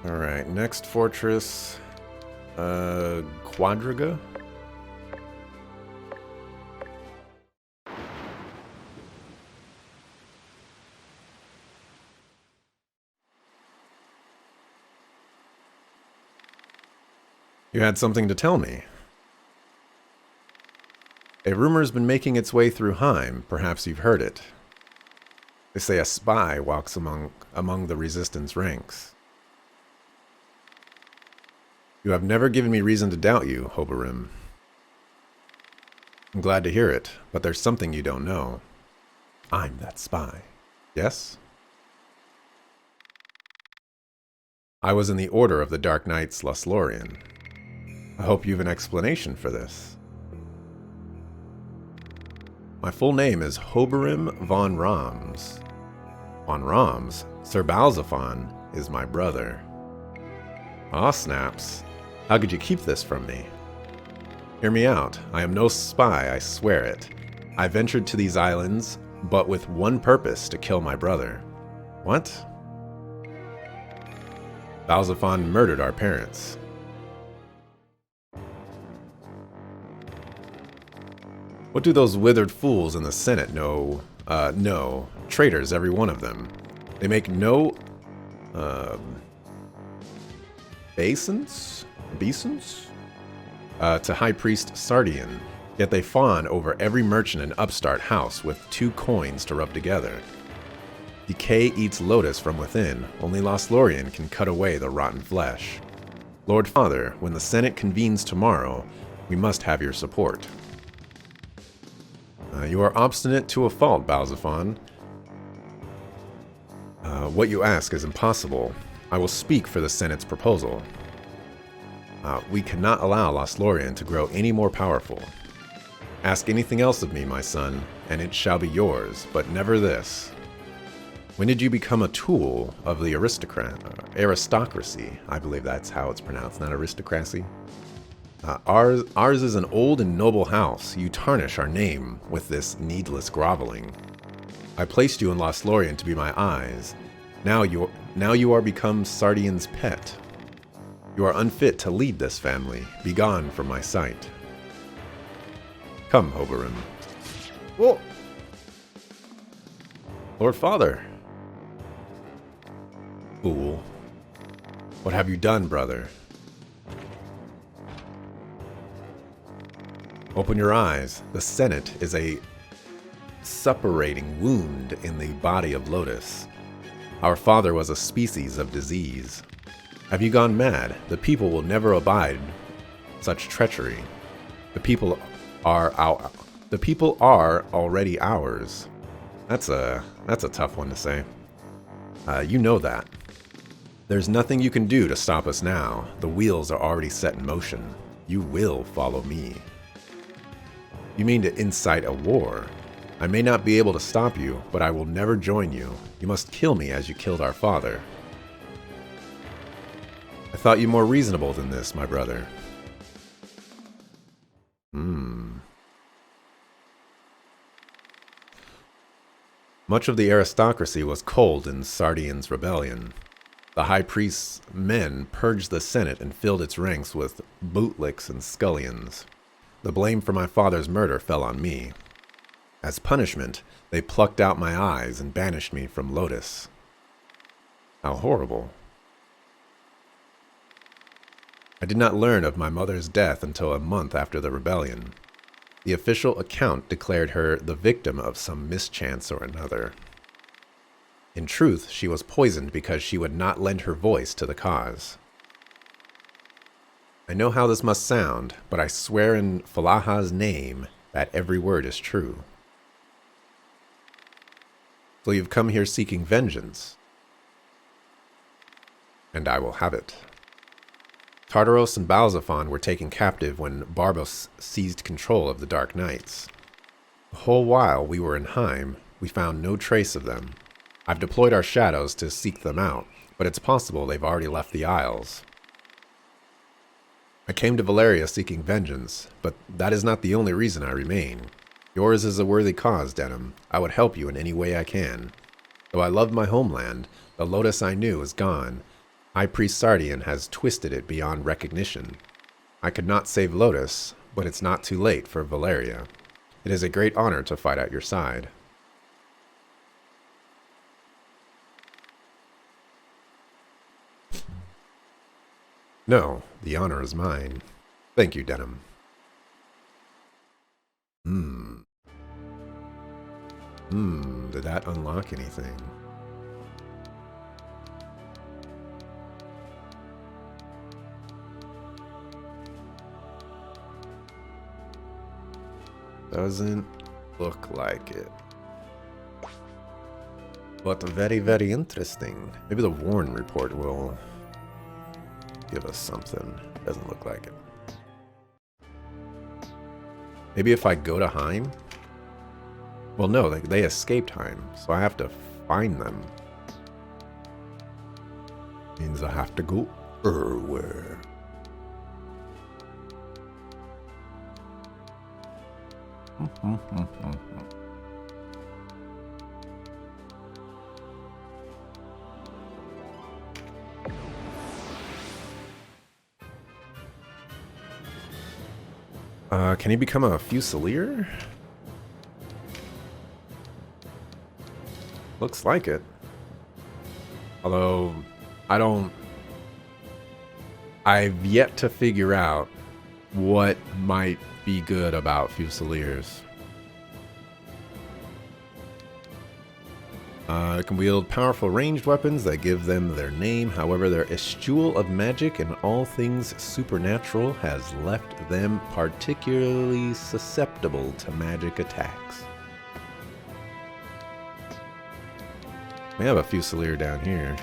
Alright, next fortress. Quadriga? You had something to tell me. A rumor's been making its way through Heim. Perhaps you've heard it. They say a spy walks among the resistance ranks. You have never given me reason to doubt you, Hoberim. I'm glad to hear it, but there's something you don't know. I'm that spy. Yes? I was in the Order of the Dark Knights Lothlorien. I hope you've an explanation for this. My full name is Hoberim von Rams. Von Rams? Sir Balzaphon is my brother. Aw, snaps. How could you keep this from me? Hear me out. I am no spy, I swear it. I ventured to these islands, but with one purpose, to kill my brother. What? Balzaphon murdered our parents. What do those withered fools in the Senate know? No. Traitors, every one of them. They make no, obeisance to High Priest Sardian, yet they fawn over every merchant and upstart house with 2 coins to rub together. Decay eats lotus from within. Only Lothlorien can cut away the rotten flesh. Lord Father, when the Senate convenes tomorrow, we must have your support. You are obstinate to a fault, Balzaphon. What you ask is impossible. I will speak for the Senate's proposal. We cannot allow Lothlorien to grow any more powerful. Ask anything else of me, my son, and it shall be yours, but never this. When did you become a tool of the aristocracy? I believe that's how it's pronounced, not aristocracy. Ours is an old and noble house. You tarnish our name with this needless groveling. I placed you in Lothlorien to be my eyes. Now you are become Sardian's pet. You are unfit to lead this family. Begone from my sight. Come, Hoberim. Whoa! Lord Father. Fool. What have you done, brother? Open your eyes. The Senate is a suppurating wound in the body of Lotus. Our father was a species of disease. Have you gone mad? The people will never abide such treachery. The people are already ours. That's a tough one to say. You know that. There's nothing you can do to stop us now. The wheels are already set in motion. You will follow me. You mean to incite a war? I may not be able to stop you, but I will never join you. You must kill me as you killed our father. I thought you more reasonable than this, my brother. Much of the aristocracy was cold in Sardian's rebellion. The high priest's men purged the Senate and filled its ranks with bootlicks and scullions. The blame for my father's murder fell on me. As punishment, they plucked out my eyes and banished me from Lotus. How horrible. I did not learn of my mother's death until a month after the rebellion. The official account declared her the victim of some mischance or another. In truth, she was poisoned because she would not lend her voice to the cause. I know how this must sound, but I swear in Falaha's name that every word is true. So you've come here seeking vengeance, and I will have it. Tartaros and Balzaphon were taken captive when Barbos seized control of the Dark Knights. The whole while we were in Heim, we found no trace of them. I've deployed our shadows to seek them out, but it's possible they've already left the Isles. I came to Valeria seeking vengeance, but that is not the only reason I remain. Yours is a worthy cause, Denham. I would help you in any way I can. Though I love my homeland, the Lotus I knew is gone, High Priest Sardian has twisted it beyond recognition. I could not save Lotus, but it's not too late for Valeria. It is a great honor to fight at your side. No, the honor is mine. Thank you, Denim. Did that unlock anything? Doesn't look like it. But very, very interesting. Maybe the Warren report will give us something. Doesn't look like it. Maybe if I go to Heim? Well, no, they escaped Heim, so I have to find them. Means I have to go everywhere. Can he become a Fusilier? Looks like it. Although, I've yet to figure out what might be good about Fusiliers. It can wield powerful ranged weapons that give them their name. However, their eschewal of magic and all things supernatural has left them particularly susceptible to magic attacks. We have a Fusilier down here.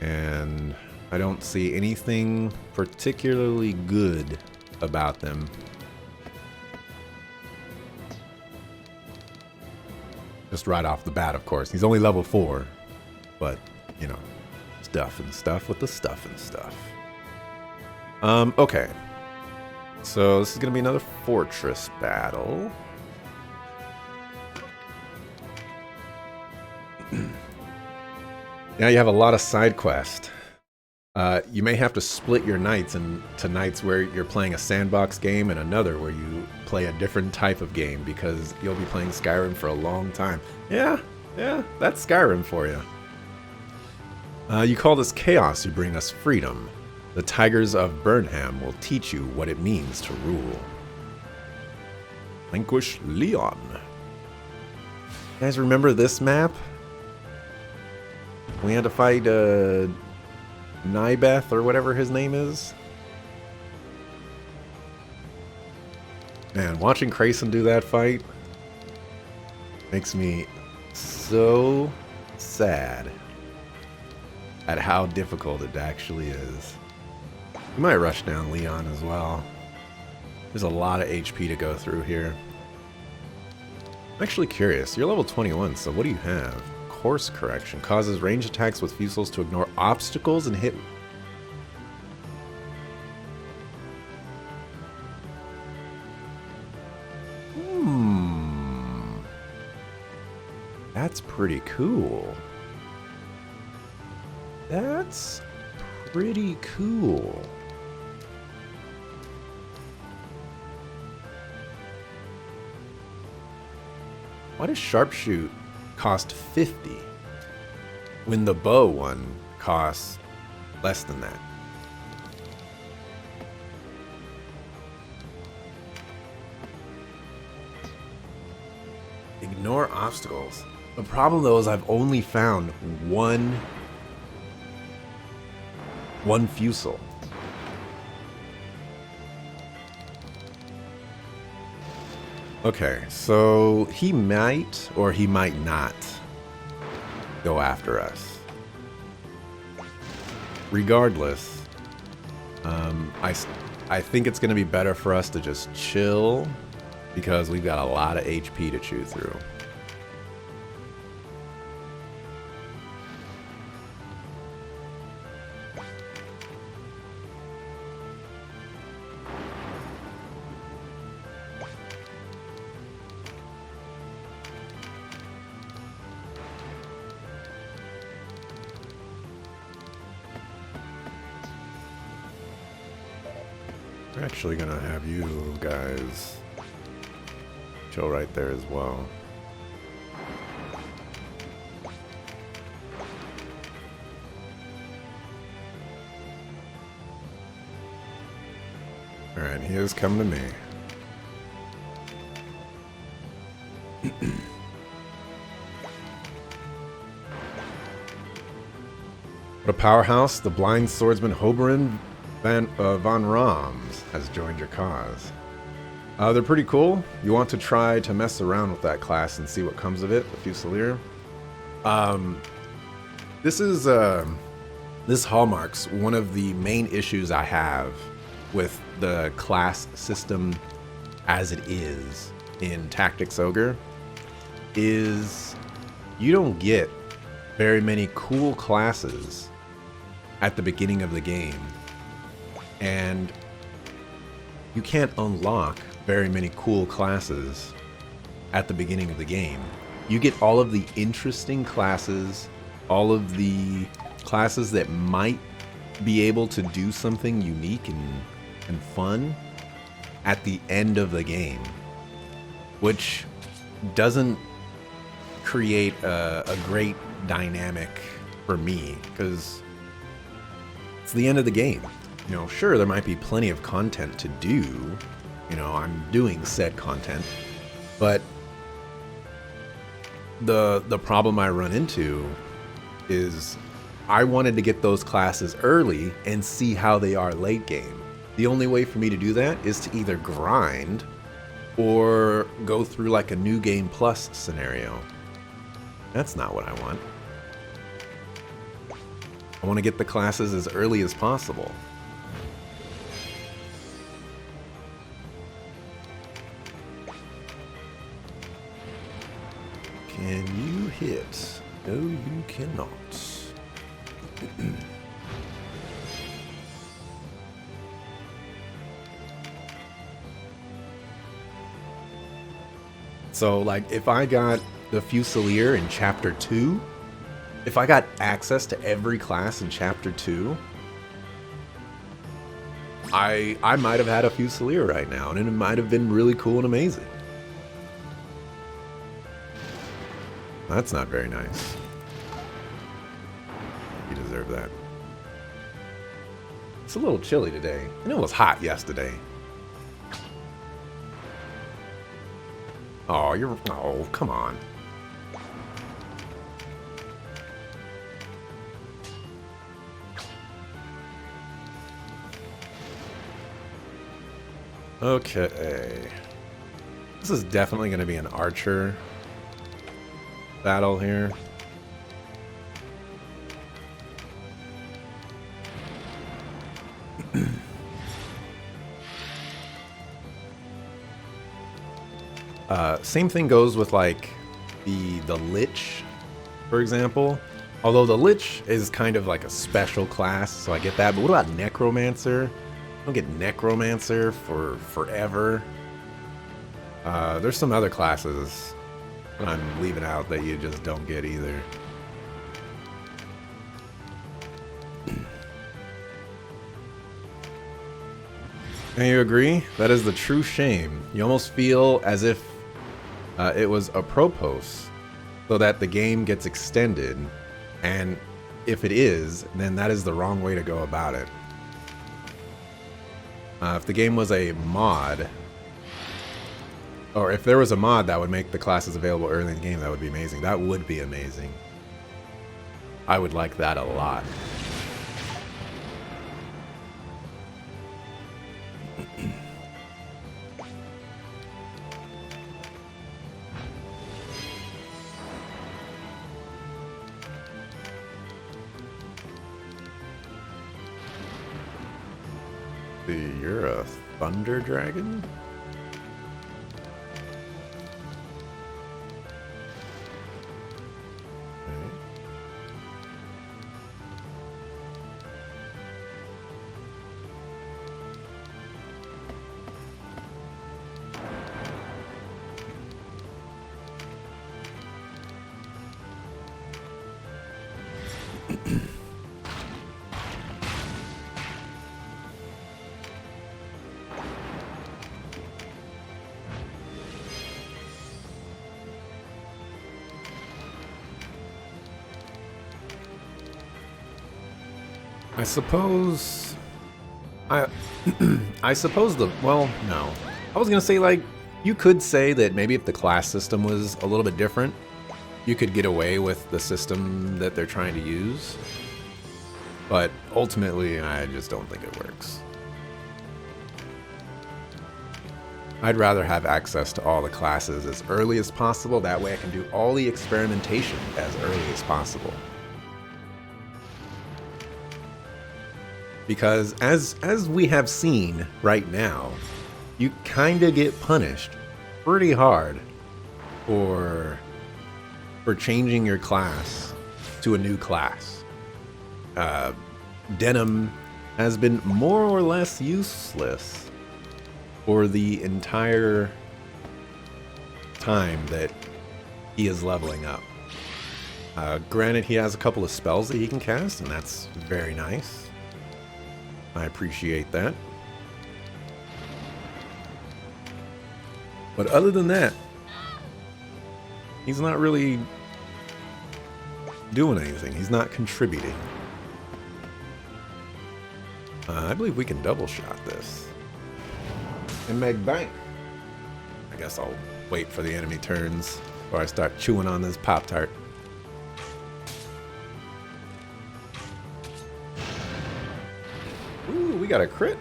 And I don't see anything particularly good about them. Just right off the bat, of course. He's only level 4. But, you know, stuff and stuff with the stuff and stuff. Okay. So this is going to be another fortress battle. Now you have a lot of side quests. You may have to split your nights into nights where you're playing a sandbox game and another where you play a different type of game because you'll be playing Skyrim for a long time. Yeah, that's Skyrim for you. You call this chaos, you bring us freedom. The Tigers of Burnham will teach you what it means to rule. Vanquish Leon. You guys remember this map? We had to fight Nybeth or whatever his name is. Man, watching Crayson do that fight makes me so sad at how difficult it actually is. We might rush down Leon as well. There's a lot of HP to go through here. I'm actually curious. You're level 21, so what do you have? Course correction. Causes range attacks with Fusils to ignore obstacles and hit... That's pretty cool. That's pretty cool. Why does Sharpshoot cost 50 when the bow one costs less than that? Ignore obstacles. The problem though is I've only found one Fusil. Okay, so he might or he might not go after us. Regardless, I think it's going to be better for us to just chill because we've got a lot of HP to chew through. We're actually gonna have you guys chill right there as well. Alright, he is coming to me. What a powerhouse. The blind swordsman Hoberin von Rams has joined your cause. They're pretty cool. You want to try to mess around with that class and see what comes of it, the Fusilier. This hallmarks one of the main issues I have with the class system as it is in Tactics Ogre, is you don't get very many cool classes at the beginning of the game, and you can't unlock very many cool classes at the beginning of the game. You get all of the interesting classes, all of the classes that might be able to do something unique and fun at the end of the game, which doesn't create a great dynamic for me, because it's the end of the game. You know, sure, there might be plenty of content to do. You know, I'm doing said content, but the problem I run into is I wanted to get those classes early and see how they are late game. The only way for me to do that is to either grind or go through like a new game plus scenario. That's not what I want. I want to get the classes as early as possible. Can you hit? No, you cannot. So, like, if I got the Fusilier in Chapter 2, if I got access to every class in Chapter 2, I might have had a Fusilier right now, and it might have been really cool and amazing. That's not very nice. You deserve that. It's a little chilly today, and it was hot yesterday. Oh, come on. Okay. This is definitely going to be an archer battle here. Same thing goes with like the Lich, for example. Although the Lich is kind of like a special class, so I get that. But what about Necromancer? I don't get Necromancer for forever. There's some other classes that I'm leaving out that you just don't get either. And you agree? That is the true shame. You almost feel as if it was a propose so that the game gets extended, and if it is, then that is the wrong way to go about it. If the game was a mod, or if there was a mod that would make the classes available early in the game, that would be amazing. That would be amazing. I would like that a lot. You're a thunder dragon? I suppose... I I suppose well, no. I was gonna say, like, you could say that maybe if the class system was a little bit different, you could get away with the system that they're trying to use. But ultimately, I just don't think it works. I'd rather have access to all the classes as early as possible. That way I can do all the experimentation as early as possible. Because as we have seen right now, you kind of get punished pretty hard for changing your class to a new class. Denim has been more or less useless for the entire time that he is leveling up. Granted, he has a couple of spells that he can cast, and that's very nice. I appreciate that. But other than that, he's not really doing anything. He's not contributing. I believe we can double shot this and make bank. I guess I'll wait for the enemy turns before I start chewing on this Pop-Tart. Ooh, we got a crit.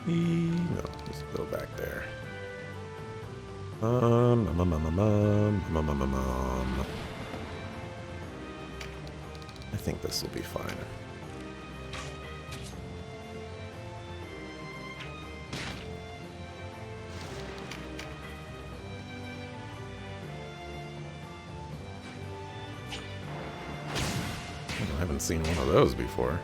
No, just go back there. I think this will be fine. I haven't seen one of those before.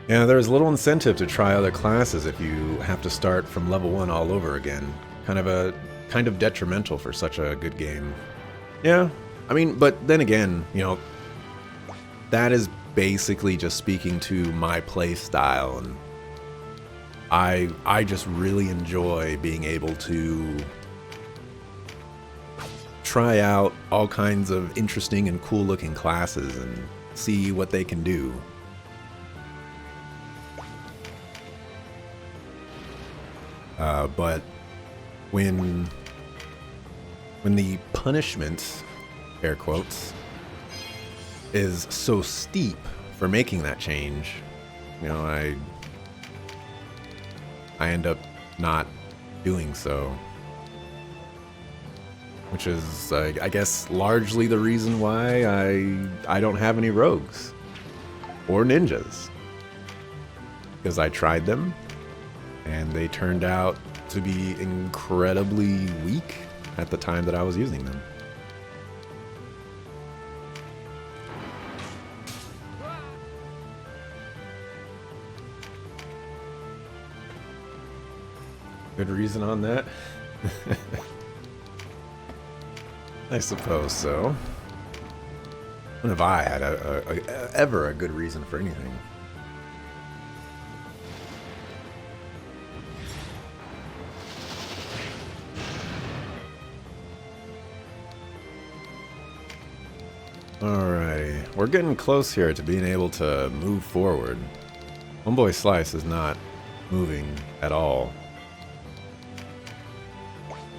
Yeah, there's little incentive to try other classes if you have to start from level 1 all over again. Kind of detrimental for such a good game. Yeah, I mean, but then again, you know, that is basically just speaking to my play style, and I just really enjoy being able to try out all kinds of interesting and cool looking classes and see what they can do. But when the punishment, air quotes, is so steep for making that change, you know, I end up not doing so. Which is, I guess, largely the reason why I don't have any rogues or ninjas. Because I tried them, and they turned out to be incredibly weak at the time that I was using them. Good reason on that? I suppose so. When have I had ever a good reason for anything? Alrighty, we're getting close here to being able to move forward. Homeboy Slice is not moving at all.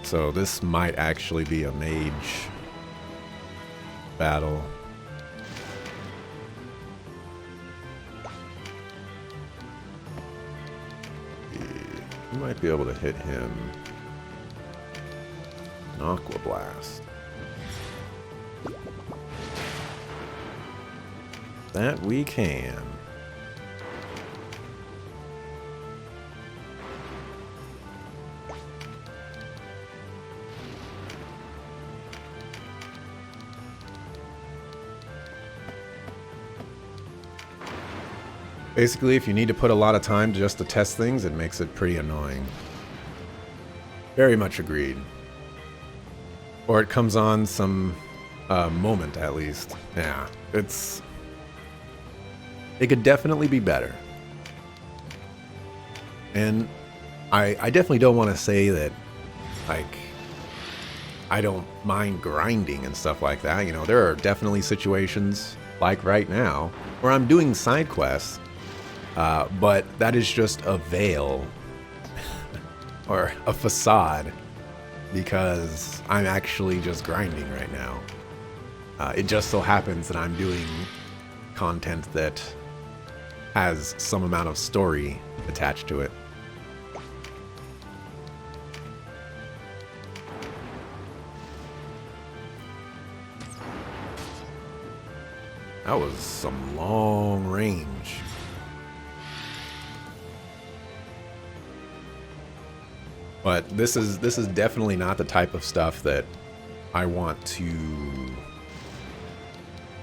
So this might actually be a mage battle. We might be able to hit him. An Aqua Blast. That we can. Basically, if you need to put a lot of time just to test things, it makes it pretty annoying. Very much agreed. Or it comes on some moment, at least. Yeah, it's... It could definitely be better. And I definitely don't want to say that, like, I don't mind grinding and stuff like that. You know, there are definitely situations, like right now, where I'm doing side quests, but that is just a veil or a facade because I'm actually just grinding right now. It just so happens that I'm doing content that has some amount of story attached to it. That was some long range. But this is definitely not the type of stuff that I want to, I'm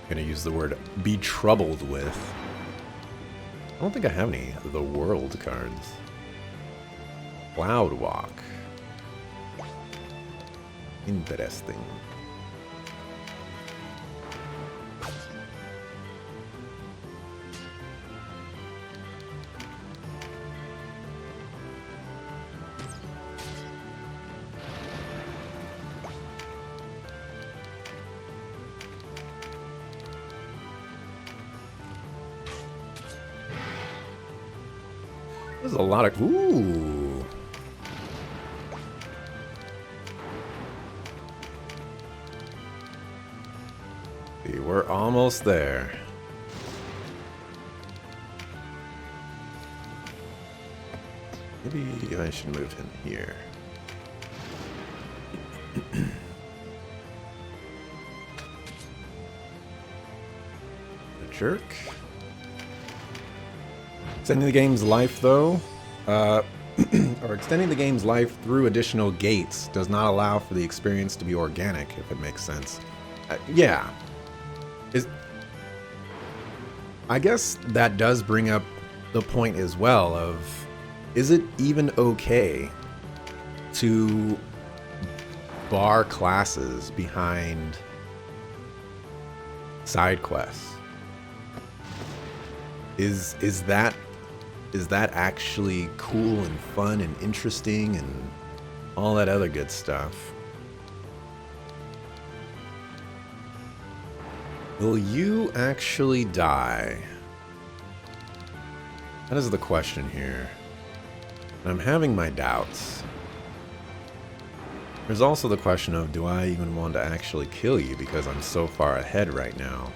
gonna use the word, be troubled with. I don't think I have any of the world cards. Cloud Walk. Interesting. There's a lot of... Ooh. See, we're almost there. Maybe I should move him here. The jerk. Extending the game's life, though, or extending the game's life through additional gates does not allow for the experience to be organic, if it makes sense. Yeah. I guess that does bring up the point as well of, is it even okay to bar classes behind side quests? Is that actually cool and fun and interesting and all that other good stuff? Will you actually die? That is the question here. I'm having my doubts. There's also the question of, do I even want to actually kill you because I'm so far ahead right now?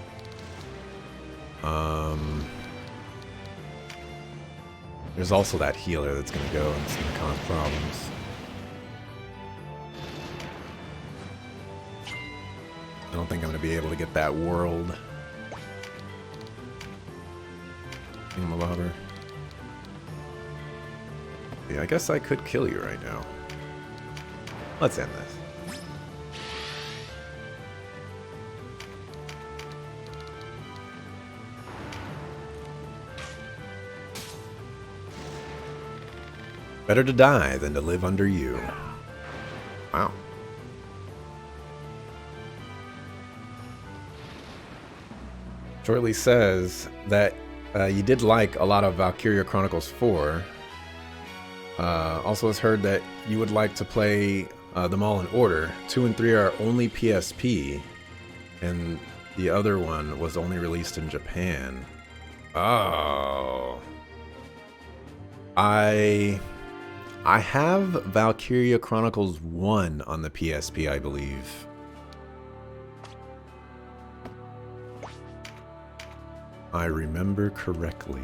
There's also that healer that's going to go and it's going to cause problems. I don't think I'm going to be able to get that world. Thingamabobber. Yeah, I guess I could kill you right now. Let's end this. Better to die than to live under you. Wow. Shortly says that you did like a lot of Valkyria Chronicles 4. Also has heard that you would like to play them all in order. 2 and 3 are only PSP, and the other one was only released in Japan. Oh. I have Valkyria Chronicles 1 on the PSP, I believe. I remember correctly.